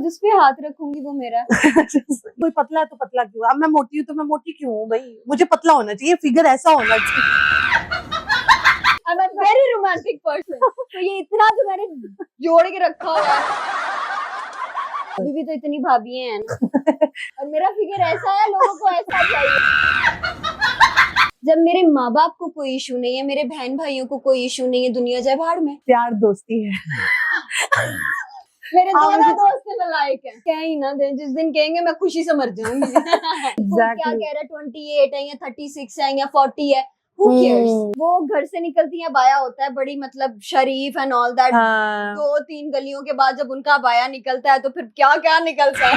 जिस पे हाथ रखूंगी वो मेरा। कोई पतला है तो पतला क्यों, अब मैं मोटी हूँ तो मैं मोटी क्यों हूँ भाई, मुझे पतला होना चाहिए, फिगर ऐसा होना चाहिए। I'm a very romantic person. तो ये इतना तो मैंने जोड़ के रखा हुआ है। अभी भी तो इतनी भाभी हैं ना, और मेरा फिगर ऐसा है, लोगों को ऐसा चाहिए। जब मेरे माँ बाप को कोई इशू नहीं है, मेरे बहन भाइयों को कोई इशू नहीं है, दुनिया जाए भाड़ में। प्यार दोस्ती है। मेरे दोनों दोस्त नालायक हैं, कह ही ना दे, जिस दिन कहेंगे मैं खुशी से मर जाऊंगी। क्या कह रहा है 28 है या 36 है या 40 है, Who cares? वो घर से निकलती है, बाया होता है, बड़ी मतलब शरीफ एंड ऑल दैट। 2-3 गलियों के बाद जब उनका बाया निकलता है तो फिर क्या क्या निकलता है।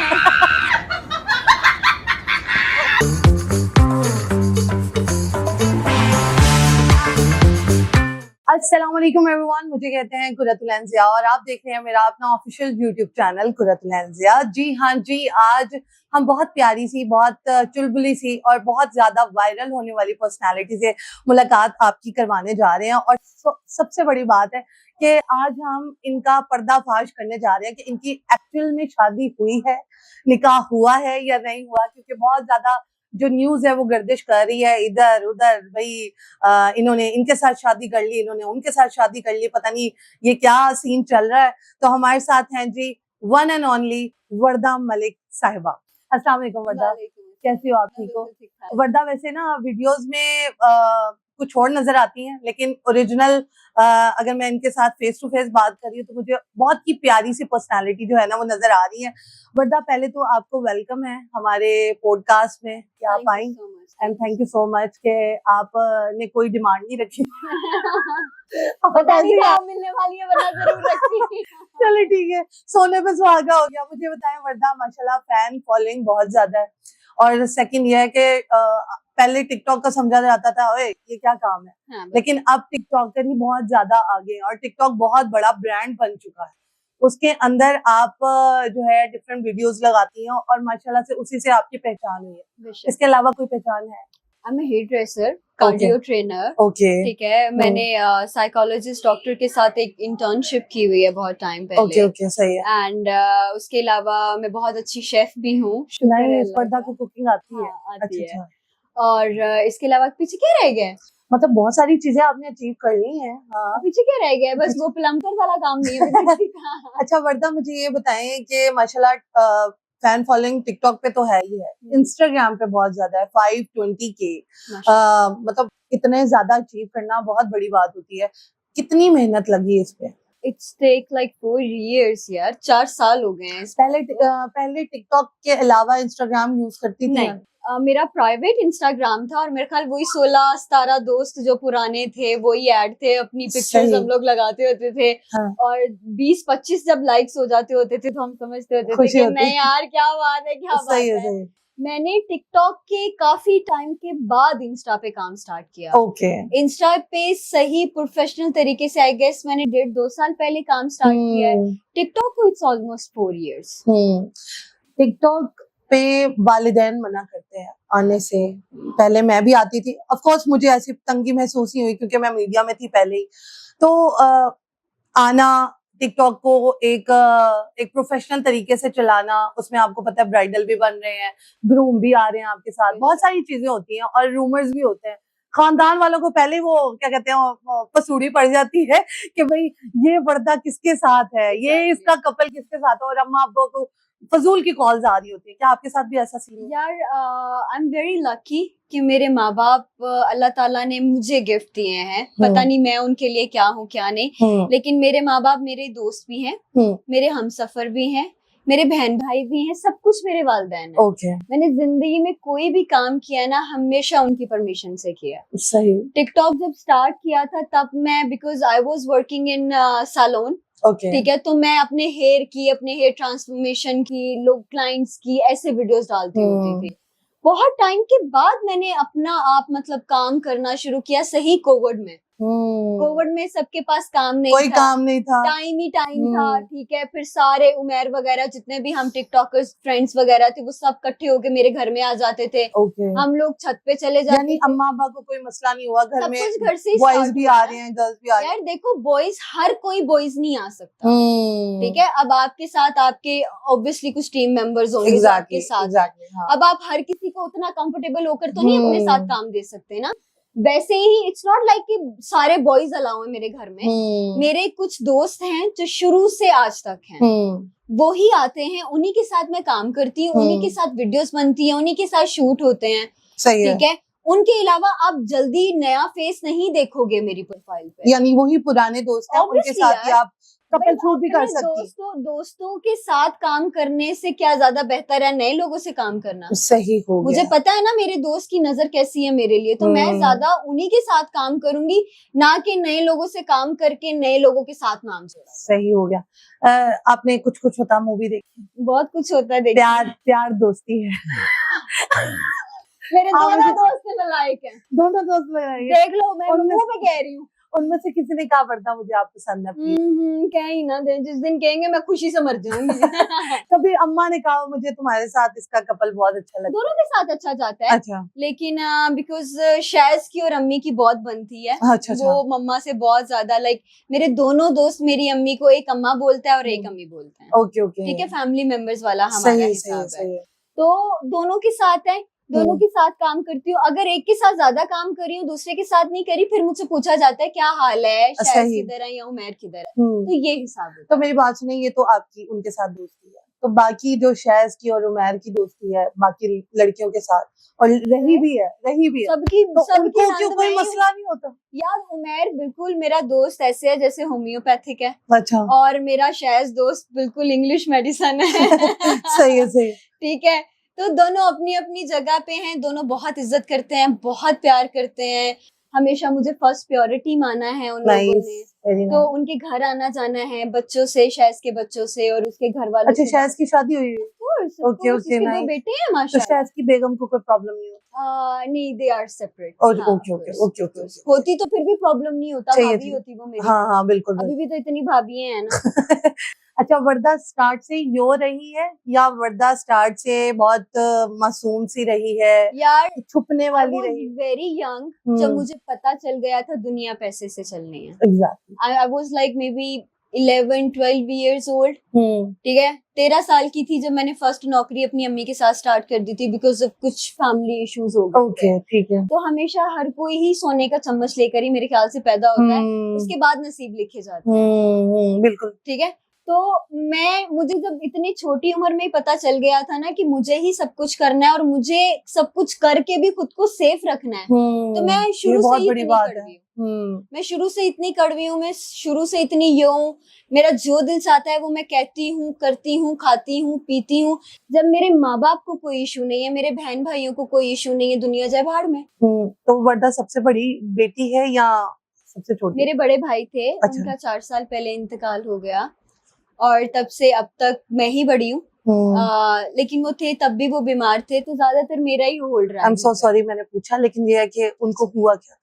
अस्सलाम वालेकुम एवरीवन, मुझे कहते हैं कुर्रतुल अंज़िया और आप देख रहे हैं मेरा अपना ऑफिशियल यूट्यूब चैनल कुर्रतुल अंज़िया। जी हाँ जी, आज हम बहुत प्यारी सी, बहुत चुलबुली सी और बहुत ज्यादा वायरल होने वाली पर्सनालिटी से मुलाकात आपकी करवाने जा रहे हैं। और सबसे बड़ी बात है कि आज हम इनका पर्दाफाश करने जा रहे हैं कि इनकी एक्चुअल में शादी हुई है, निकाह हुआ है या नहीं हुआ, क्योंकि बहुत ज्यादा जो न्यूज है वो गर्दिश कर रही है इधर उधर, भाई इन्होंने इनके साथ शादी कर ली, इन्होंने उनके साथ शादी कर ली, पता नहीं ये क्या सीन चल रहा है। तो हमारे साथ हैं जी वन एंड ओनली वर्दा मलिक साहिबा। अस्सलाम वालेकुम वर्दा, कैसी हो आप, ठीक हो? वर्दा वैसे ना वीडियोस में कुछ और नजर आती हैं, लेकिन ओरिजिनल अगर मैं इनके साथ फेस टू फेस बात कर रही हूँ तो मुझे बहुत ही प्यारी सी पर्सनालिटी जो है ना वो नजर आ रही है। वर्दा, पहले तो आपको वेलकम है हमारे पॉडकास्ट में कि आप आई, and thank you so much कि आप ने कोई डिमांड नहीं रखी। मिलने वाली है वरना जरूर रखती। चलिए ठीक है, सोने पे सुहागा हो गया। मुझे बताएं वर्दा, माशाल्लाह फैन फॉलोइंग बहुत ज्यादा है, और सेकंड ये है कि पहले टिकटॉक का समझा जाता था ओए ये क्या काम है, हाँ, लेकिन अब टिकटॉकर ही बहुत ज्यादा आगे हैं और टिकटॉक बहुत बड़ा ब्रांड बन चुका है। उसके अंदर आप जो है डिफरेंट वीडियोस लगाती हैं और माशाल्लाह से उसी से आपकी पहचान हुई है। इसके अलावा कोई पहचान है? I'm a hairdresser, cardio trainer. ठीक है, मैंने साइकोलॉजिस्ट डॉक्टर के साथ एक इंटर्नशिप की हुई है बहुत टाइम पहले। सही है। एंड उसके अलावा मैं बहुत अच्छी शेफ भी हूँ। वर्दा को कुकिंग आती है? आती है। और इसके अलावा पीछे क्या रह गया? मतलब बहुत सारी चीजें आपने अचीव कर ली हैं। हाँ, पीछे क्या रह गया? बस वो प्लम्बर वाला काम नहीं है। अच्छा वर्दा, मुझे ये बताएं कि माशाल्लाह फैन फॉलोइंग टिकटॉक पे तो है ही है, इंस्टाग्राम पे बहुत ज्यादा है, 520K। मतलब इतने ज्यादा अचीव करना बहुत बड़ी बात होती है। कितनी मेहनत लगी इस पे? It's take like 4 years यार, 4 साल हो गए हैं। पहले टिकटॉक के अलावा इंस्टाग्राम यूज करती थी? नहीं, मेरा प्राइवेट इंस्टाग्राम था और मेरे ख्याल वही 16-17 दोस्त जो पुराने थे वही ऐड थे, अपनी पिक्चर्स हम लोग लगाते होते थे। हाँ। और 20-25 जब लाइक्स हो जाते होते थे तो हम समझते होते थे कि नहीं यार क्या बात है, क्या बात है। मैंने टिकटॉक के काफी टाइम के बाद इंस्टा पे काम स्टार्ट किया। इंस्टा पे सही प्रोफेशनल तरीके से आई गेस मैंने 1.5-2 साल पहले काम स्टार्ट किया है। टिकटॉक को इट्स ऑलमोस्ट 4 years। टिकटॉक पे वालिदैन मना करते हैं आने से। पहले मैं भी आती थी, ऑफ कोर्स मुझे ऐसी तंगी महसूस नहीं हुई क्योंकि मैं मीडिया में थी पहले ही। तो आना टिकटॉक को एक प्रोफेशनल तरीके से चलाना, उसमें आपको पता है ब्राइडल भी बन रहे हैं, ग्रूम भी आ रहे हैं आपके साथ, बहुत सारी चीजें होती हैं और रूमर्स भी होते हैं। खानदान वालों को पहले वो क्या कहते हैं पसूड़ी पड़ जाती है कि भाई ये पर्दा किसके साथ है, ये इसका कपल किसके साथ है, और अम्मा अब्बा को फजूल की कॉल्स आ रही होती है। क्या आपके साथ भी ऐसा सीन? यार आई एम वेरी लकी कि मेरे माँ बाप अल्लाह ताला ने मुझे गिफ्ट दिए हैं। पता नहीं मैं उनके लिए क्या हूँ क्या नहीं, लेकिन मेरे माँ बाप मेरे दोस्त भी हैं, मेरे हमसफर भी हैं, मेरे बहन भाई भी हैं, सब कुछ मेरे वालिदैन हैं। मैंने जिंदगी में कोई भी काम किया ना हमेशा उनकी परमिशन से किया। सही। टिकटॉक जब स्टार्ट किया था तब मैं, because I was working in salon, ठीक है, तो मैं अपने हेयर ट्रांसफॉर्मेशन की, लोग क्लाइंट्स की ऐसे वीडियोस डालती होती थी। बहुत टाइम के बाद मैंने अपना आप मतलब काम करना शुरू किया, सही कोविड में। कोविड में सबके पास काम नहीं कोई था, काम नहीं था, टाइम ही टाइम था, ठीक है। फिर सारे उमेर वगैरह जितने भी हम टिकटॉकर्स फ्रेंड्स वगैरह थे वो सब इकट्ठे होके मेरे घर में आ जाते थे। हम लोग छत पे चले जाते यानी थे। अम्मा अब्बा को कोई मसला नहीं हुआ, घर सब में कुछ घर से ही बॉयज start भी हुआ आ है। रहे हैं, गर्ल्स भी आ रही हैं। यार देखो बॉयज, हर कोई बॉयज नहीं आ सकता, ठीक है। अब आपके साथ आपके ऑब्वियसली कुछ टीम मेंबर्स होंगे जो आपके साथ हैं। हाँ। अब आप हर किसी को उतना कंफर्टेबल होकर तो नहीं अपने साथ काम दे सकते ना। वैसे ही इट्स नॉट लाइक कि सारे बॉयज अलाउ है मेरे घर में। मेरे कुछ दोस्त हैं जो शुरू से आज तक हैं, वो ही आते हैं, उन्हीं के साथ मैं काम करती हूँ, उन्हीं के साथ वीडियोस बनती है, उन्हीं के साथ शूट होते हैं, सही है। ठीक है। उनके अलावा आप जल्दी नया फेस नहीं देखोगे मेरी प्रोफाइल पे। यानी वही पुराने दोस्त हैं, उनके Obviously साथ ही यार, आप कपल शूट भी कर अपने सकती दोस्तों के साथ काम करने से क्या ज्यादा बेहतर है नए लोगों से काम करना। सही हो मुझे गया। पता है ना मेरे दोस्त की नजर कैसी है मेरे लिए, तो मैं ज्यादा उन्हीं के साथ काम करूंगी, ना कि नए लोगों से काम करके नए लोगों के साथ नाम जोड़ा। सही हो गया। आपने कुछ कुछ होता मूवी देखी? बहुत कुछ होता है, देखिए प्यार प्यार दोस्ती है। मेरे हाँ, दोनों मुझे- दोस्त नालायक हैं, दोनों दोस्त लगाइए। देख लो, मैं उनमें- मुंह पे कह रही हूँ। उनमें से किसी ने कहा पड़ता मुझे आप पसंद है please। कह ही ना दे, जिस दिन कहेंगे मैं खुशी से मर जाऊंगी। कभी अम्मा ने कहा मुझे तुम्हारे साथ इसका कपल बहुत अच्छा लगता दोनों के साथ अच्छा जाता है। अच्छा लेकिन बिकॉज शायज की और अम्मी की बहुत बनती है। अच्छा वो मम्मा से बहुत ज्यादा लाइक, मेरे दोनों दोस्त मेरी अम्मी को एक अम्मा बोलता है और एक अम्मी बोलते हैं, ओके ओके ठीक है। फैमिली मेंबर्स वाला हमारा सही हिसाब है। सही है। तो दोनों के साथ है, दोनों के साथ काम करती हूँ। अगर एक के साथ ज्यादा काम करी हूँ, दूसरे के साथ नहीं करी, फिर मुझसे पूछा जाता है क्या हाल है, शायद सही। किधर है या उमैर किधर है, तो ये हिसाब है। तो मेरी बात सुनिए, ये तो आपकी उनके साथ दोस्ती है, तो बाकी जो शैज़ की और उमैर की दोस्ती है बाकी लड़कियों के साथ, और रही भी है सबकी तो सबकी उनको क्यों नंद कोई में ही- मसला नहीं होता? यार उमैर बिल्कुल मेरा दोस्त ऐसे है जैसे होम्योपैथिक है, अच्छा और मेरा शायद दोस्त बिल्कुल इंग्लिश मेडिसिन है। सही है सही है। ठीक है, तो दोनों अपनी अपनी जगह पे हैं, दोनों बहुत इज्जत करते हैं, बहुत प्यार करते हैं, हमेशा मुझे फर्स्ट प्रायोरिटी माना है उन लोगों ने। वेरी तो उनके घर आना जाना है बच्चों से, शैज़ के बच्चों से और उसके घर वालों अच्छा से। शैज़ की शादी हुई है? Of ओके course, ओके उसके दो नाइस। बेटे हैं तो माशाल्लाह। शैज़ की बेगम को कोई प्रॉब्लम नहीं होती? नहीं, दे आर सेपरेट। और ओके ओके ओके ओके होती तो फिर भी प्रॉब्लम नहीं होता, चाहिए भाभी थी। होती वो मेरी। हाँ हाँ बिल्कुल अभी भी तो इतनी भाभी हैं ना। अच्छा वर्दा स्टार्ट से यो रही है या वर्दा स्टार्ट से बहुत मासूम सी रही है, यार छुपने वाली रही? वेरी यंग जब मुझे पता चल गया था दुनिया पैसे से चलनी है। Exactly I was like may be 11-12 years old, ठीक है। 13 साल की थी जब मैंने फर्स्ट नौकरी अपनी अम्मी के साथ स्टार्ट कर दी थी, बिकॉज ऑफ कुछ फैमिली इश्यूज हो गए। ओके ठीक है। तो हमेशा हर कोई ही सोने का चम्मच लेकर ही मेरे ख्याल से पैदा होता है, उसके बाद नसीब लिखे जाते हैं, बिल्कुल ठीक है। तो मुझे जब इतनी छोटी उम्र में ही पता चल गया था ना कि मुझे ही सब कुछ करना है और मुझे सब कुछ करके भी खुद को सेफ रखना है, तो मैं शुरू से ही इतनी कड़वी हूँ। मैं शुरू से इतनी कड़वी हूँ, मैं शुरू से इतनी ये हूँ, मेरा जो दिल चाहता है वो मैं कहती हूँ, करती हूँ, खाती हूँ, पीती हूँ। जब मेरे माँ बाप को कोई इशू नहीं है, मेरे बहन भाइयों को कोई इशू नहीं है, दुनिया जाए भाड़ में। तो वर्दा सबसे बड़ी बेटी है या सबसे छोटी? मेरे बड़े भाई थे, अच्छा। उनका 4 साल पहले इंतकाल हो गया और तब से अब तक मैं ही बड़ी हूँ। लेकिन वो थे तब भी वो बीमार थे, तो ज्यादातर मेरा ही होल्ड रहा। आई एम सो सॉरी मैंने पूछा, लेकिन ये है कि उनको हुआ क्या?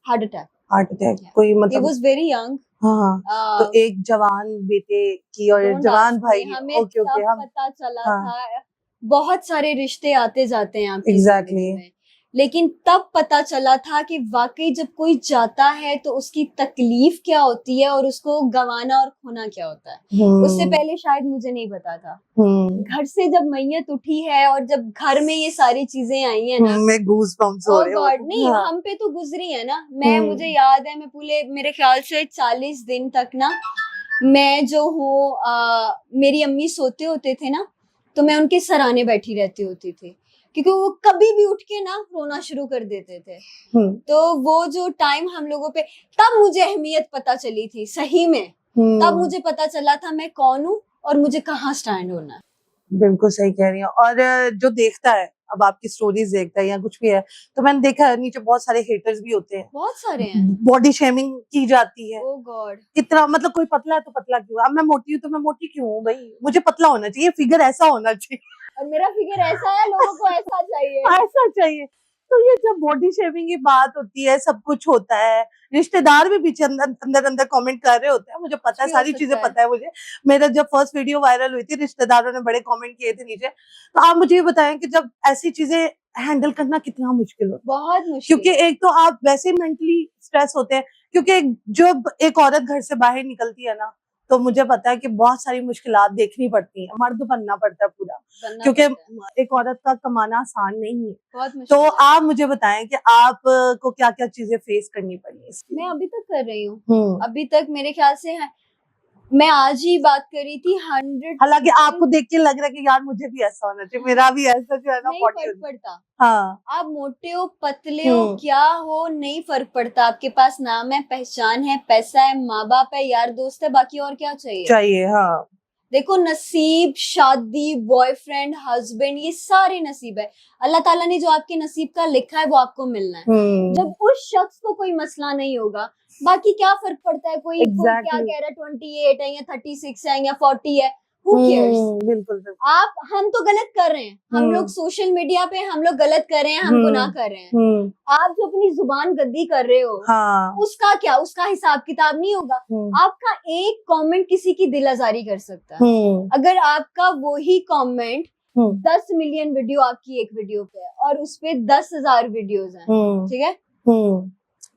Heart attack. हार्ट अटैक कोई He मतलब? was very young. हाँ तो एक जवान बेटे की और Don't जवान ask भाई me, की। हमें ओके ओके तब हम पता चला हाँ। था। बहुत सारे रिश्ते आते जाते हैं आपकी Exactly. जिंदगी में, लेकिन तब पता चला था कि वाकई जब कोई जाता है तो उसकी तकलीफ क्या होती है और उसको गंवाना और खोना क्या होता है। उससे पहले शायद मुझे नहीं पता था। घर से जब मैयत उठी है और जब घर में ये सारी चीजें आई है ना, मैं गूज़बम्प्स हो रहे हो। गॉड नहीं, हाँ। हम पे तो गुजरी है ना। मुझे याद है, मैं पूरे मेरे ख्याल से 40 दिन तक ना, मैं जो हूँ मेरी अम्मी सोते होते थे ना, तो मैं उनके सराहने बैठी रहती होती थी, क्योंकि वो कभी भी उठ के ना रोना शुरू कर देते थे। तो वो जो टाइम हम लोगों पे, तब मुझे अहमियत पता चली थी सही में। तब मुझे पता चला था मैं कौन हूँ और मुझे कहाँ स्टैंड होना है। बिल्कुल सही कह रही हैं। और जो देखता है अब आपकी स्टोरीज देखता है या कुछ भी है, तो मैंने देखा है नीचे बहुत सारे हेटर्स भी होते हैं, बहुत सारे हैं। बॉडी शेमिंग की जाती है। ओह गॉड, कितना मतलब कोई पतला है तो पतला क्यों? अब मैं मोटी हूँ तो मैं मोटी क्यों हूँ भाई? मुझे पतला होना चाहिए, फिगर ऐसा होना चाहिए। और मेरा फिगर ऐसा है, लोगों को ऐसा चाहिए। ऐसा चाहिए। तो ये जब बॉडी शेमिंग की बात होती है, सब कुछ होता है, रिश्तेदार भी पीछे अंदर अंदर कमेंट कर रहे होते हैं, मुझे पता है, भी हो सारी सकता चीजें है। पता है मुझे। मेरा जब फर्स्ट वीडियो वायरल हुई थी, रिश्तेदारों ने बड़े कमेंट किए थे नीचे। तो आप मुझे ये बताएं कि जब ऐसी चीजें हैंडल करना कितना मुश्किल होता है, बहुत मुश्किल क्योंकि एक तो आप वैसे मेंटली स्ट्रेस होते हैं, क्योंकि जब एक औरत घर से बाहर निकलती है ना, तो मुझे पता है कि बहुत सारी मुश्किलात देखनी पड़ती हैं, मर्द बनना पड़ता है पूरा, बनना क्योंकि पड़ता है। एक औरत का कमाना आसान नहीं है। बहुत तो मुश्किल है। आप मुझे बताएं कि आप को क्या क्या चीजें फेस करनी पड़ी इसकी। मैं अभी तक कर रही हूँ। अभी तक मेरे ख्याल से मैं आज ही बात करी थी 100 हालांकि आपको देख के लग रहा है कि यार मुझे भी ऐसा होना चाहिए, मेरा भी ऐसा जो है ना नहीं बॉडी फर्क पड़ता। हाँ आप मोटे हो पतले हो क्या हो नहीं फर्क पड़ता। आपके पास नाम है, पहचान है, पैसा है, माँ बाप है, यार दोस्त है, बाकी और क्या चाहिए। चाहिए। हाँ देखो नसीब, शादी, बॉयफ्रेंड, हस्बैंड, ये सारे नसीब है। अल्लाह ताला ने जो आपके नसीब का लिखा है वो आपको मिलना है। जब उस शख्स को कोई मसला नहीं होगा, बाकी क्या फर्क पड़ता है कोई क्या कह रहा है 28 है या 36 है या 40 है, who cares? बिल्कुल हम तो गलत कर रहे हैं, हम लोग सोशल मीडिया पे हम लोग गलत कर रहे हैं, हम गुनाह कर रहे हैं। आप जो अपनी जुबान गद्दी कर रहे हो, उसका क्या, उसका हिसाब किताब नहीं होगा। आपका एक कमेंट किसी की दिल आजारी कर सकता है। अगर आपका वही कमेंट 10 मिलियन वीडियो आपकी एक वीडियो पे है और उसपे 10,000 वीडियोस हैं, ठीक है,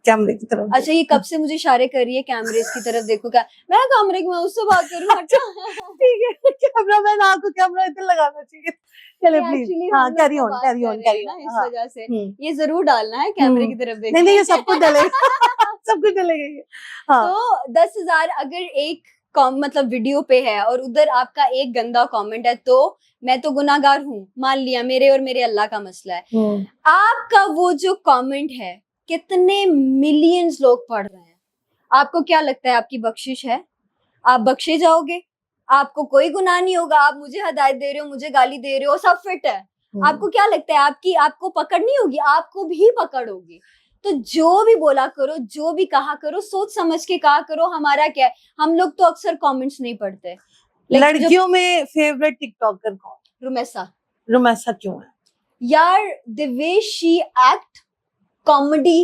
कैमरे की तरफ। अच्छा ये कब से मुझे इशारे कर रही है कैमरे की तरफ, देखो क्या मैं कैमरे की, मैं उससे बात करूँ। अच्छा ठीक है, कैमरा मैन आपको कैमरा इधर लगाना चाहिए। चले प्लीज, हाँ कैरी ऑन इस वजह से ये जरूर डालना है कैमरे की तरफ देखना। नहीं ये सब कुछ डलेगा सब कुछ डलेगा। हाँ। तो 10,000 अगर एक मतलब वीडियो पे है और उधर आपका एक गंदा कमेंट है, तो मैं तो गुनाहगार हूँ, मान लिया, मेरे और मेरे अल्लाह का मसला है। आपका वो जो कमेंट है कितने मिलियंस लोग पढ़ रहे हैं, आपको क्या लगता है आपकी बख्शिश है? आप बख्शे जाओगे? आपको कोई गुनाह नहीं होगा? आप मुझे हिदायत दे रहे हो, मुझे गाली दे रहे हो, सब फिट है, आपको क्या लगता है आपको पकड़ नहीं होगी? आपको भी पकड़ होगी। तो जो भी बोला करो, जो भी कहा करो, सोच समझ के कहा करो। हमारा क्या है, हम लोग तो अक्सर कमेंट्स नहीं पढ़ते। लड़कियों में फेवरेट टिकटॉकर कौन? रुमैसा क्यों है? यार the way she act, comedy,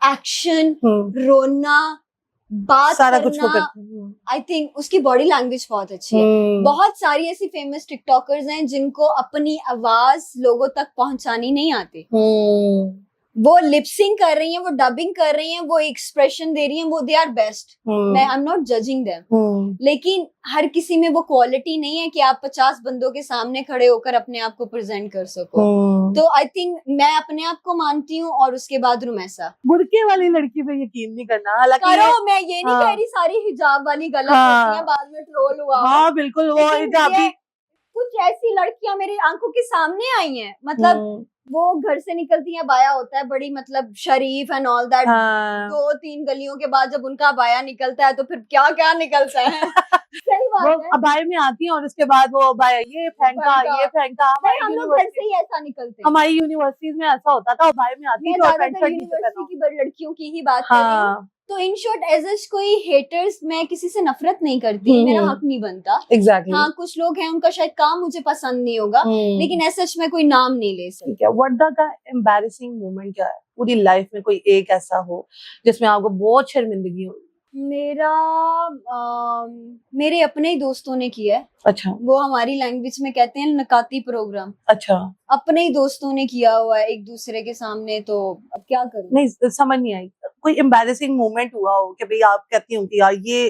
action, रोना, बात सारा करना, कुछ वो करती। आई थिंक उसकी बॉडी लैंग्वेज बहुत अच्छी है। बहुत सारी ऐसी फेमस टिकटॉकर्स हैं जिनको अपनी आवाज लोगों तक पहुंचानी नहीं आती। वो लिपसिंग कर रही हैं, वो डबिंग कर रही हैं, वो एक्सप्रेशन दे रही हैं, वो दे आर बेस्ट। मैं I am not judging them, लेकिन हर किसी में वो क्वालिटी नहीं है कि आप 50 बंदों के सामने खड़े होकर अपने आप को प्रेजेंट कर सको। तो आई थिंक मैं अपने आप को मानती हूँ, और उसके बाद रुमैसा। बुरके वाली लड़की पे यकीन नहीं करना, हालांकि करो, मैं ये नहीं कह रही सारी हिजाब वाली गलत होती है, बाद में ट्रोल हुआ। हाँ बिल्कुल, वो हिजाबी कुछ ऐसी लड़कियां मेरी आंखों के सामने आई हैं, मतलब वो घर से निकलती है, बाया होता है बड़ी मतलब शरीफ एंड ऑल दैट, 2-3 गलियों के बाद जब उनका बाया निकलता है तो फिर क्या क्या निकलता है। सही बात है, अबाए में आती है और उसके बाद वो अबाया ये फेंका ये फेंका। हम लोग घर से ही ऐसा निकलते हैं, हमारी यूनिवर्सिटीज में ऐसा होता था, अबाए में आती थी और पैंट शर्ट यूनिवर्सिटी की बड़ी लड़कियों की ही बात कर रही हूँ। तो इन शॉर्ट एज सच कोई हेटर्स, मैं किसी से नफरत नहीं करती, मेरा हक नहीं बनता। Exactly. हाँ कुछ लोग हैं उनका शायद काम मुझे पसंद नहीं होगा, लेकिन एज सच मैं कोई नाम नहीं ले सकती। व्हाट द एम्बैरेसिंग मोमेंट क्या है पूरी लाइफ में, कोई एक ऐसा हो जिसमें आपको बहुत शर्मिंदगी हो? मेरे अपने ही दोस्तों ने किया है। अच्छा। वो हमारी लैंग्वेज में कहते हैं नकाती प्रोग्राम। अच्छा। अपने ही दोस्तों ने किया हुआ है एक दूसरे के सामने, तो अब क्या करूं? नहीं समझ नहीं आई, कोई एम्बैरेसिंग मोमेंट हुआ हो कि भाई आप कहती हो कि यार ये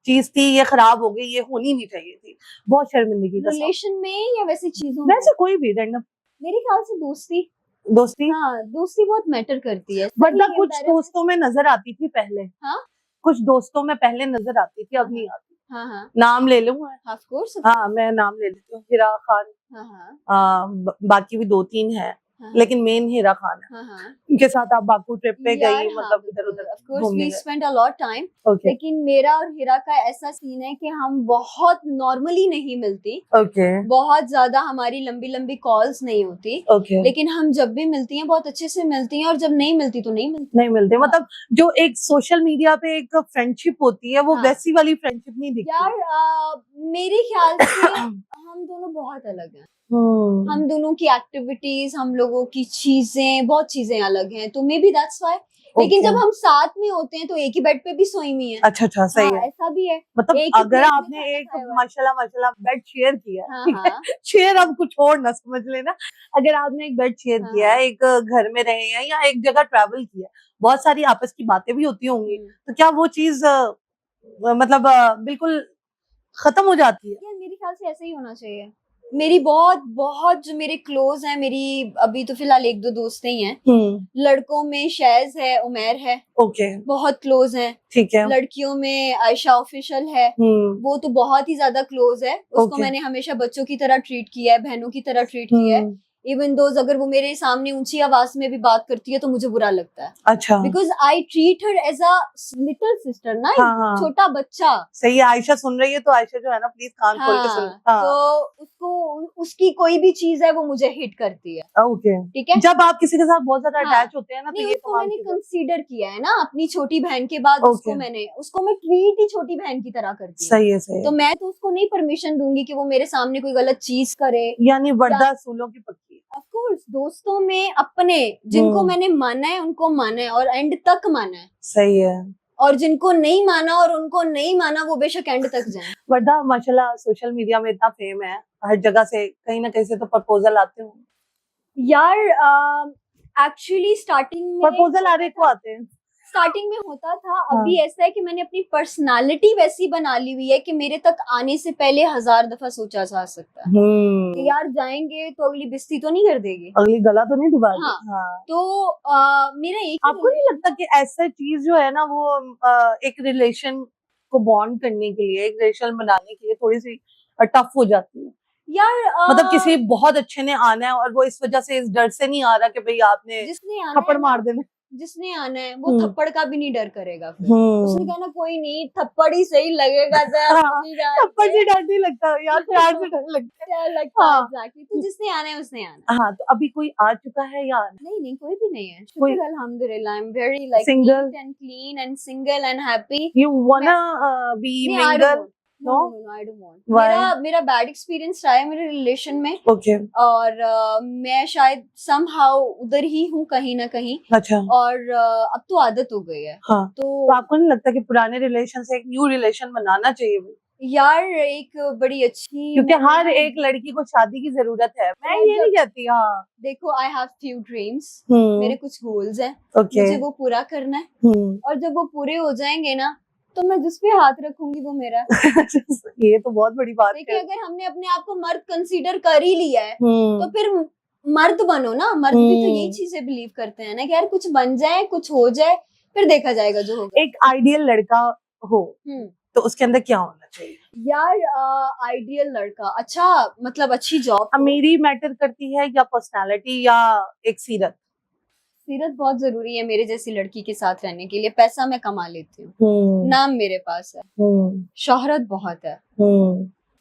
चीज थी, ये खराब हो गई, ये होनी नहीं चाहिए थी, बहुत शर्मिंदगी? रिलेशन में या वैसी चीजों में? वैसे कोई भी रैंडम। मेरे ख्याल से दोस्ती, हाँ दोस्ती बहुत मैटर करती है। मतलब कुछ दोस्तों में नजर आती थी पहले, हाँ कुछ दोस्तों में पहले नजर आती थी, अब नहीं आती। हाँ। नाम ले लूं? Of course. हाँ मैं नाम ले लेती हूँ, हिरा खान, बाकी भी 2-3 है, लेकिन मेन हीरा खान है। उनके साथ आप बाकू ट्रिप पे गई, मतलब इधर उधर घूमने गए। स्पेंड अ लॉट टाइम, लेकिन मेरा और हीरा का ऐसा सीन है कि हम बहुत नॉर्मली नहीं मिलती, बहुत ज्यादा हमारी लंबी लंबी कॉल्स नहीं होती, लेकिन हम जब भी मिलती हैं बहुत अच्छे से मिलती हैं, और जब नहीं मिलती तो नहीं मिलती। मतलब जो एक सोशल मीडिया पे एक फ्रेंडशिप होती है, वो वैसी वाली फ्रेंडशिप नहीं दिखती। यार मेरे ख्याल से हम दोनों बहुत बहुत अलग है। हम दोनों की एक्टिविटीज, हम लोगों की चीजें, बहुत चीजें अलग हैं, तो मे बी दैट्स व्हाई। लेकिन जब हम साथ में होते हैं तो एक ही बेड पे भी सोई हुई है। अच्छा अच्छा, सही हाँ, है। ऐसा भी है। मतलब एक ही अगर प्लेट में आपने खाना एक खाया हुआ है। माशाल्लाह माशाल्लाह बेड शेयर किया है, हाँ ठीक है, हाँ शेयर अब कुछ और ना समझ लेना। अगर आपने एक बेड शेयर हाँ किया हाँ। है, एक घर में रहे हैं या एक जगह ट्रैवल किया है, बहुत सारी आपस की बातें भी होती होंगी, तो क्या वो चीज मतलब बिल्कुल खत्म हो जाती है? यार मेरे ख्याल से ऐसा ही होना चाहिए। मेरी बहुत बहुत जो मेरे क्लोज हैं, मेरी अभी तो फिलहाल एक दो दोस्त ही हैं। लड़कों में शैज है, उमैर है, ओके, बहुत क्लोज हैं। ठीक है। लड़कियों में आयशा ऑफिशियल है, वो तो बहुत ही ज्यादा क्लोज है। उसको Okay. मैंने हमेशा बच्चों की तरह ट्रीट किया है, बहनों की तरह ट्रीट किया है। इवन दोज अगर वो मेरे सामने ऊंची आवाज में भी बात करती है तो मुझे बुरा लगता है, अच्छा, because I treat her as a little sister ना, हाँ हाँ, छोटा बच्चा। सही है। आयशा सुन रही है तो आयशा जो है ना, प्लीज कान खोल के सुन। हाँ, हाँ, तो उसको उसकी कोई भी चीज है वो मुझे हिट करती है। ओके। ठीक है, जब आप किसी के साथ बहुत ज्यादा हाँ, अटैच होते हैं ना, तो नहीं ये उसको तमाम मैंने चीजें। कंसीडर किया है ना अपनी छोटी बहन के बाद। ओके, उसको मैं ट्रीट ही छोटी बहन की तरह करती हूँ। सही है सही तो है। मैं तो उसको नहीं परमिशन दूंगी कि वो मेरे सामने कोई गलत चीज करे। यानी वर्दा सूलों की पक्की। ऑफ कोर्स दोस्तों में अपने जिनको मैंने माना है उनको माना है और एंड तक माना है, सही है। और जिनको नहीं माना और उनको नहीं माना वो बेशक एंड तक जाए। वर्दा माशाल्लाह सोशल मीडिया में इतना फेम है, हर जगह से कहीं ना कहीं से तो प्रपोजल आते हो। यार एक्चुअली प्रपोजल आ रहे को आते हैं। स्टार्टिंग में होता था। हाँ। अभी ऐसा है कि मैंने अपनी पर्सनालिटी वैसी बना ली हुई है कि मेरे तक आने से पहले 1000 दफा सोचा जा सकता है कि यार जाएंगे तो अगली बेइज्जती तो नहीं कर देगी, अगली गला तो नहीं दबाएगी। हाँ। हाँ। तो मेरा एक ही आपको नहीं लगता कि ऐसा चीज जो है ना, वो एक रिलेशन को बॉन्ड करने के लिए, एक रिलेशन बनाने के लिए थोड़ी सी टफ हो जाती है? यार मतलब किसी बहुत अच्छे ने आना है और वो इस वजह से, इस डर से नहीं आ रहा कि भाई आपने जिसने आना थप्पड़ है मार ना, देना। जिसने आना है वो थप्पड़ का भी नहीं डर करेगा। फिर उसने कहना कोई नहीं, थप्पड़ ही सही लगेगा हाँ, थप्पड़ से डर नहीं लगता यार, प्यार से डर लगता है। हाँ। एग्जैक्टली। तो जिसने आना है उसने आना। हाँ, तो अभी कोई आ चुका है या नहीं कोई भी नहीं है, कोई शुक्र अल्हम्दुलिल्लाह। I am very like single? Neat and clean and single and happy. You wanna be नहीं I don't mingle? Want, no no I don't want. Why? मेरा बैड एक्सपीरियंस रहा है मेरे रिलेशन में, ओके, और मैं शायद समहाउ उधर ही हूँ कहीं ना कहीं, अच्छा। और अब तो आदत हो गई है। हाँ, तो आपको नहीं लगता कि पुराने रिलेशन से एक न्यू रिलेशन बनाना चाहिए? यार एक बड़ी अच्छी, क्योंकि हर एक लड़की को शादी की जरूरत है, मैं ये नहीं कहती। हाँ, देखो आई हैव फ्यू ड्रीम्स, मेरे कुछ गोल्स हैं, ओके, मुझे वो पूरा करना है। और जब वो पूरे हो जाएंगे ना तो मैं जिस पे हाथ रखूंगी वो मेरा है। ये तो बहुत बड़ी बात देखिए है। अगर हमने अपने आप को मर्द कंसीडर कर ही लिया है तो फिर मर्द बनो ना। मर्द भी तो यही चीजें बिलीव करते हैं ना कि यार कुछ बन जाए, कुछ हो जाए, फिर देखा जाएगा जो होगा। एक आइडियल लड़का हो तो उसके अंदर क्या होना चाहिए? यार आइडियल लड़का, अच्छा मतलब अच्छी जॉब, अमीरी मैटर करती है या पर्सनालिटी या एक सीरत? सीरत बहुत जरूरी है मेरे जैसी लड़की के साथ रहने के लिए। पैसा मैं कमा लेती हूँ, नाम मेरे पास है, शोहरत बहुत है,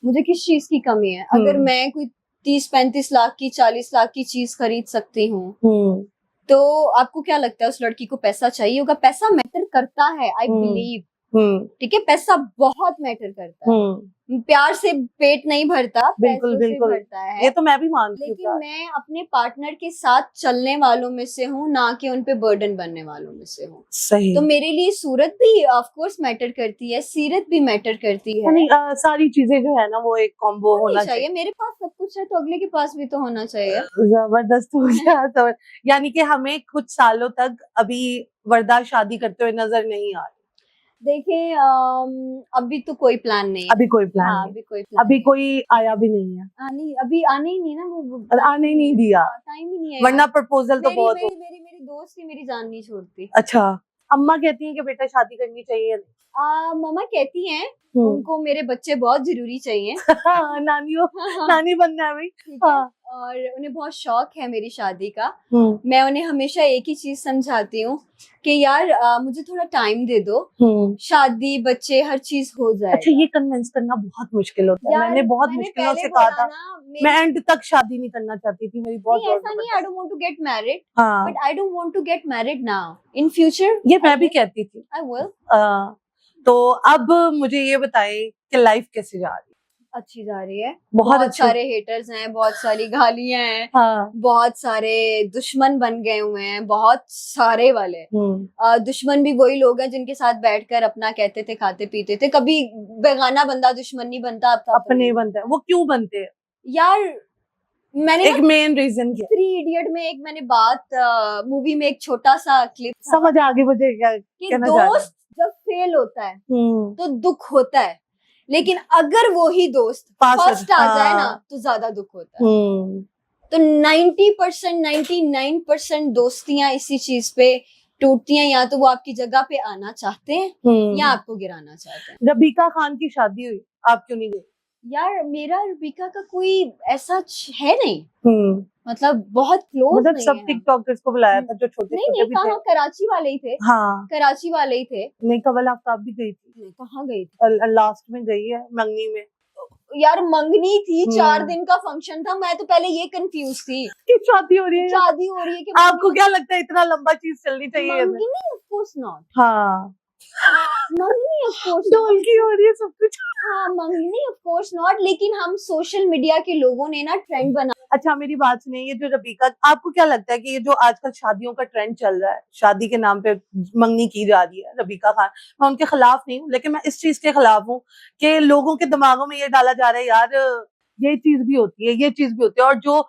मुझे किस चीज की कमी है? अगर मैं कोई 30-35 लाख की, 40 लाख की चीज खरीद सकती हूँ तो आपको क्या लगता है उस लड़की को पैसा चाहिए होगा? पैसा मैटर करता है, आई बिलीव। ठीक है, पैसा बहुत मैटर करता है। प्यार से पेट नहीं भरता, बिल्कुल पैसों बिल्कुल, से भरता है। ये तो मैं भी मानती हूँ। लेकिन मैं अपने पार्टनर के साथ चलने वालों में से हूँ, ना कि उन पे बर्डन बनने वालों में से हूँ। सही। तो मेरे लिए सूरत भी ऑफ कोर्स मैटर करती है, सीरत भी मैटर करती है। नहीं, सारी चीजें जो है ना वो एक कॉम्बो होना चाहिए। मेरे पास सब कुछ है तो अगले के पास भी तो होना चाहिए। जबरदस्त हो गया। तो यानी कि हमें कुछ सालों तक अभी वर्दा शादी करते हुए नजर नहीं आ रही। देखिए अभी तो कोई प्लान नहीं है। अभी कोई प्लान हाँ, नहीं, अभी कोई प्लान अभी नहीं। कोई आया भी नहीं है। नहीं अभी आने ही नहीं ना, वो आने ही नहीं दिया, टाइम ही नहीं है। वरना प्रपोजल तो बहुत मेरी मेरी मेरी दोस्त ही मेरी जान नहीं छोड़ती। अच्छा, अम्मा कहती हैं कि बेटा शादी करनी चाहिए? मम्मा कहती हैं उनको मेरे बच्चे बहुत जरूरी चाहिए। नानियों, नानी बनना है भाई। हाँ। और उन्हें बहुत शौक है मेरी शादी का। मैं उन्हें हमेशा एक ही चीज समझाती हूँ कि यार मुझे थोड़ा टाइम दे दो, शादी बच्चे हर चीज हो जाए। अच्छा, ये कन्विंस करना बहुत मुश्किल होता है। मैंने बहुत मुश्किलों से कहा था, मैं एंड तक शादी नहीं करना चाहती थी, मेरी बहुत ऐसा नहीं, I don't want to get married, हाँ, but I don't want to get married now, in future. ये मैं भी कहती थी। I will. तो अब मुझे ये बताएं कि लाइफ कैसे जा रही है? अच्छी जा रही है, बहुत बहुत अच्छी। सारे हेटर्स हैं, बहुत सारी गालियां हैं, हाँ। बहुत सारे दुश्मन बन गए हुए हैं, बहुत सारे वाले। दुश्मन भी वही लोग हैं जिनके साथ बैठकर अपना कहते थे, खाते पीते थे। कभी बेगाना बंदा दुश्मन नहीं बनता, अब तो अपने बनते हैं। वो क्यों बनते हैं यार? मैंने एक मेन रीजन क्या? थ्री इडियट में एक मैंने बात, मूवी में एक छोटा सा क्लिप था समझ आ गई मुझे क्या कि कहना चाह रहे हैं। दोस्त जब फेल होता है हम्म, तो दुख होता है, लेकिन अगर वो ही दोस्त पास फर्स्ट आ जाए ना हाँ। तो ज्यादा दुख होता है। हम्म, तो 90% 99% दोस्तियां इसी चीज पे टूटती हैं, या तो वो आपकी जगह पे आना चाहते हैं या आपको गिराना चाहते हैं। रबीका खान की शादी हुई, आप क्यों नहीं गई? यार मेरा रबीका का कोई ऐसा है नहीं, मतलब बहुत क्लोज मतलब नहीं सब है हम। टिकटॉकर्स को बुलाया था जो छोटे नहीं छोटे नहीं, भी थे। कहाँ, कराची वाले ही थे, हाँ, कराची वाले ही थे। नहीं कवल आफ्ताब भी गई थी, नहीं, कहाँ गई थी लास्ट में गई है मंगनी में। यार? मंगनी थी, 4 हम्म। दिन का फंक्शन था। मैं तो पहले ये कंफ्यूज थी कि शादी हो रही है। शादी हो रही है कि आपको क्या लगता है इतना लंबा चीज चलनी चाहिए ऐसे? मंगनी? ऑफ कोर्स नॉट, हाँ, मंगनी ऑफ कोर्स ढोल की हो रही है सब कुछ। हाँ, मंगनी ऑफ कोर्स नॉट। लेकिन हम सोशल मीडिया के लोगों ने ना ट्रेंड बना। अच्छा मेरी बात सुनिए, ये जो रबीका, आपको क्या लगता है कि ये जो आजकल शादियों का ट्रेंड चल रहा है, शादी के नाम पे मंगनी की जा रही है, रबीका खान, मैं उनके खिलाफ नहीं हूँ, लेकिन मैं इस चीज के खिलाफ हूँ कि लोगों के दिमागों में ये डाला जा रहा है यार ये चीज भी होती है, ये चीज भी होती है, और जो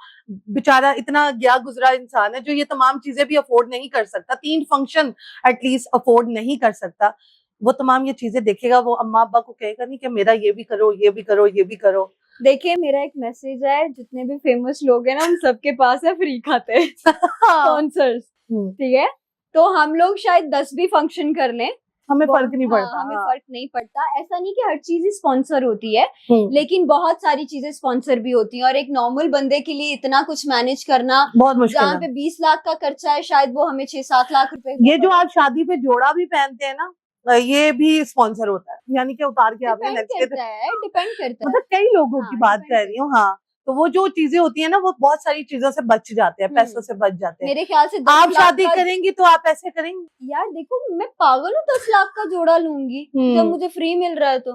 बेचारा इतना गया गुजरा इंसान है जो ये तमाम चीजें भी अफोर्ड नहीं कर सकता, 3 फंक्शन एटलीस्ट अफोर्ड नहीं कर सकता, वो तमाम ये चीजें देखेगा, वो अम्मा अब्बा को कहेगा नहीं कि मेरा ये भी करो, ये भी करो, ये भी करो। देखिए, मेरा एक मैसेज है, जितने भी फेमस लोग हैं ना, हम सबके पास है फ्री खाते स्पॉन्सर्स, ठीक है? तो हम लोग शायद 10 भी फंक्शन कर लें, हमें फर्क नहीं पड़ता। हमें फर्क नहीं पड़ता। ऐसा नहीं कि हर चीज ही स्पॉन्सर होती है, लेकिन बहुत सारी चीजें स्पॉन्सर भी होती हैं। और एक नॉर्मल बंदे के लिए इतना कुछ मैनेज करना बहुत मुश्किल जहाँ है। पे 20 लाख का खर्चा है, शायद वो हमें 6-7 लाख रुपए। ये जो आप शादी पे जोड़ा भी पहनते हैं ना, ये भी स्पॉन्सर होता है, यानी कि उतार के आपने डिपेंड करता है, डिपेंड करता है। मतलब कई लोगों की बात कर रही हूँ। हाँ, तो वो जो चीजें होती है ना, वो बहुत सारी चीजों से बच जाते हैं, पैसों से बच जाते हैं। मेरे ख्याल से 10 आप लाख शादी का करेंगी तो आप ऐसे करेंगी? यार देखो, मैं पागल हूँ 10 लाख का जोड़ा लूंगी जब मुझे फ्री मिल रहा है, तो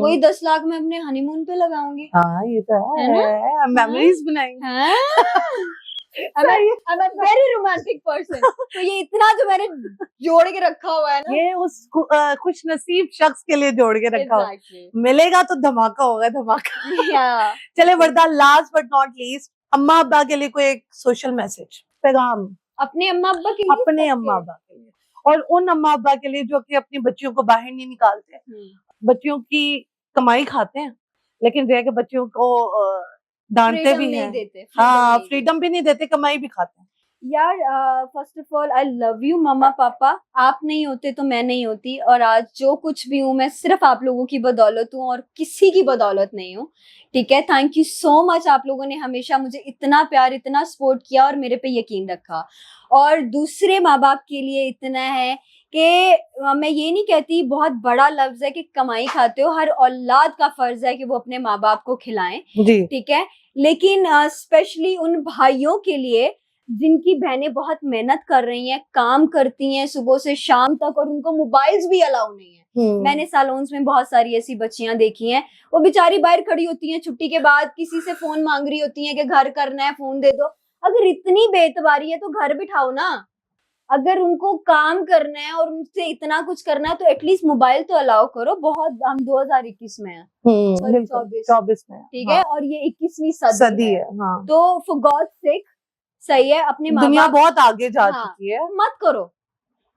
वही 10 लाख में अपने हनीमून पे लगाऊंगी। हाँ ये तो है, मेमोरीज बनाएंगे। I'm a very romantic person. तो ये इतना जो मैंने जोड़ के रखा हुआ है ना, ये उस खुश नसीब शख्स के लिए जोड़ के रखा हुआ है। exactly. मिलेगा तो धमाका होगा, धमाका। Yeah. चले वर्दा, लास्ट बट नॉट लीस्ट, अम्मा अब्बा के लिए कोई एक सोशल मैसेज, पैगाम अपने अम्मा अब्बा के लिए, अपने अम्मा अब्बा के लिए, और उन अम्मा अब्बा के लिए जो कि अपनी बच्चियों को बाहर नहीं निकालते, बच्चियों की कमाई खाते हैं, लेकिन रह के बच्चियों को डांटते भी हैं। हाँ, फ्रीडम भी नहीं देते, कमाई भी खाते हैं। यार first of all I love you मम्मा पापा, आप नहीं होते तो मैं नहीं होती, और आज जो कुछ भी हूँ मैं सिर्फ आप लोगों की बदौलत हूँ और किसी की बदौलत नहीं हूँ, ठीक है? थैंक यू सो मच, आप लोगों ने हमेशा मुझे इतना प्यार, इतना सपोर्ट किया और मेरे पे यकीन रखा। और दूसरे माँ बाप के लिए इतना है कि मैं ये नहीं कहती बहुत बड़ा लफ्ज है कि कमाई खाते हो, हर औलाद का फर्ज है कि वो अपने माँ बाप को खिलाएं, ठीक है? लेकिन स्पेशली उन भाइयों के लिए जिनकी बहनें बहुत मेहनत कर रही हैं, काम करती हैं सुबह से शाम तक, और उनको मोबाइल्स भी अलाउ नहीं है। मैंने सालोन्स में बहुत सारी ऐसी बच्चियां देखी हैं, वो बेचारी बाहर खड़ी होती हैं छुट्टी के बाद, किसी से फोन मांग रही होती हैं कि घर करना है, फोन दे दो। अगर इतनी बेतबारी है तो घर बिठाओ ना। अगर उनको काम करना है और उनसे इतना कुछ करना है तो एटलीस्ट मोबाइल तो अलाउ करो। बहुत, हम 2021 में हैं, 24 में, ठीक है? और ये 21वीं सदी है। तो फॉर गॉड सेक, सही है, अपने माँ दुनिया बहुत आगे जा चुकी है, मत करो,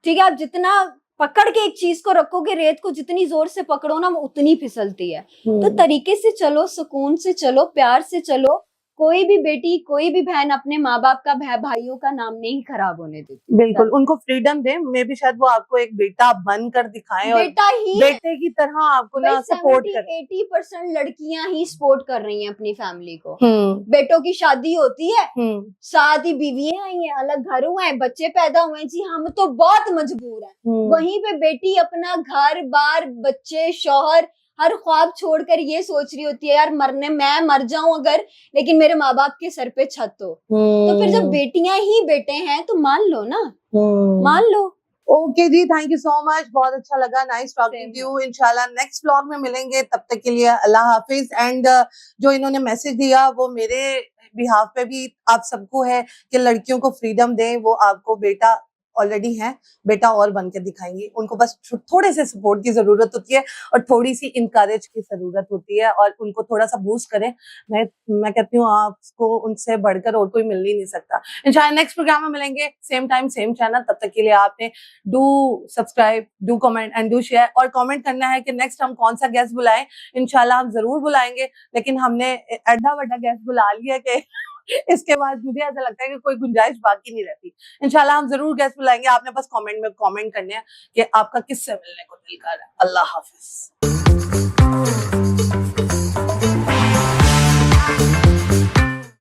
ठीक है? आप जितना पकड़ के एक चीज को रखोगे, रेत को जितनी जोर से पकड़ो ना, वो उतनी फिसलती है। तो तरीके से चलो, सुकून से चलो, प्यार से चलो। कोई भी बेटी, कोई भी बहन अपने माँ बाप का, भाइयों का नाम नहीं खराब होने देती। बिल्कुल, उनको फ्रीडम दे, मे भी शायद वो आपको एक बेटा बनकर दिखाएं, बेटा ही बेटे की तरह आपको ना सपोर्ट करें। 80% लड़कियां ही सपोर्ट कर रही हैं अपनी फैमिली को। बेटों की शादी होती है, साथ ही बीवियां आई हैं, अलग घर हुए हैं, बच्चे पैदा हुए हैं, जी हम तो बहुत मजबूर हैं। वहीं पे बेटी अपना घर बार, बच्चे, शौहर, हर ख्वाब छोड़कर ये सोच रही होती है, यार मरने, मैं मर जाऊं अगर, लेकिन मेरे माँ बाप के सर पे छत हो। तो फिर जब बेटियां ही बेटे हैं तो मान लो ना, मान लो। ओके जी, थैंक यू सो मच, बहुत अच्छा लगा, nice talking Same to you. इंशाल्लाह नेक्स्ट व्लॉग में मिलेंगे, तब तक के लिए अल्लाह हाफिज। एंड जो इन्होंने मैसेज दिया वो मेरे बिहाफ पे भी आप सबको है कि लड़कियों को फ्रीडम दें, वो आपको बेटा ऑलरेडी हैं, बेटा और बन के दिखाएंगी। उनको बस थोड़े से सपोर्ट की जरूरत होती है और थोड़ी सी इनकरेज की जरूरत होती है, और उनको थोड़ा सा बूस्ट करें। मैं कहती हूँ आपको उनसे बढ़कर और कोई मिल ही नहीं सकता। इंशाल्लाह नेक्स्ट प्रोग्राम में मिलेंगे, सेम टाइम सेम चैनल। तब तक के लिए आपने do subscribe, do comment and do share, और कमेंट करना है कि नेक्स्ट हम कौन सा गेस्ट बुलाएं। इंशाल्लाह हम जरूर बुलाएंगे, लेकिन हमने एडा वड्डा गेस्ट बुला लिया कि इसके बाद मुझे ऐसा लगता है कि कोई गुंजाइश बाकी नहीं रहती। इंशाल्लाह हम जरूर गेस्ट बुलाएंगे, आपने बस कमेंट में कमेंट करने हैं कि आपका किससे मिलने को दिल कर रहा है। अल्लाह हाफिज।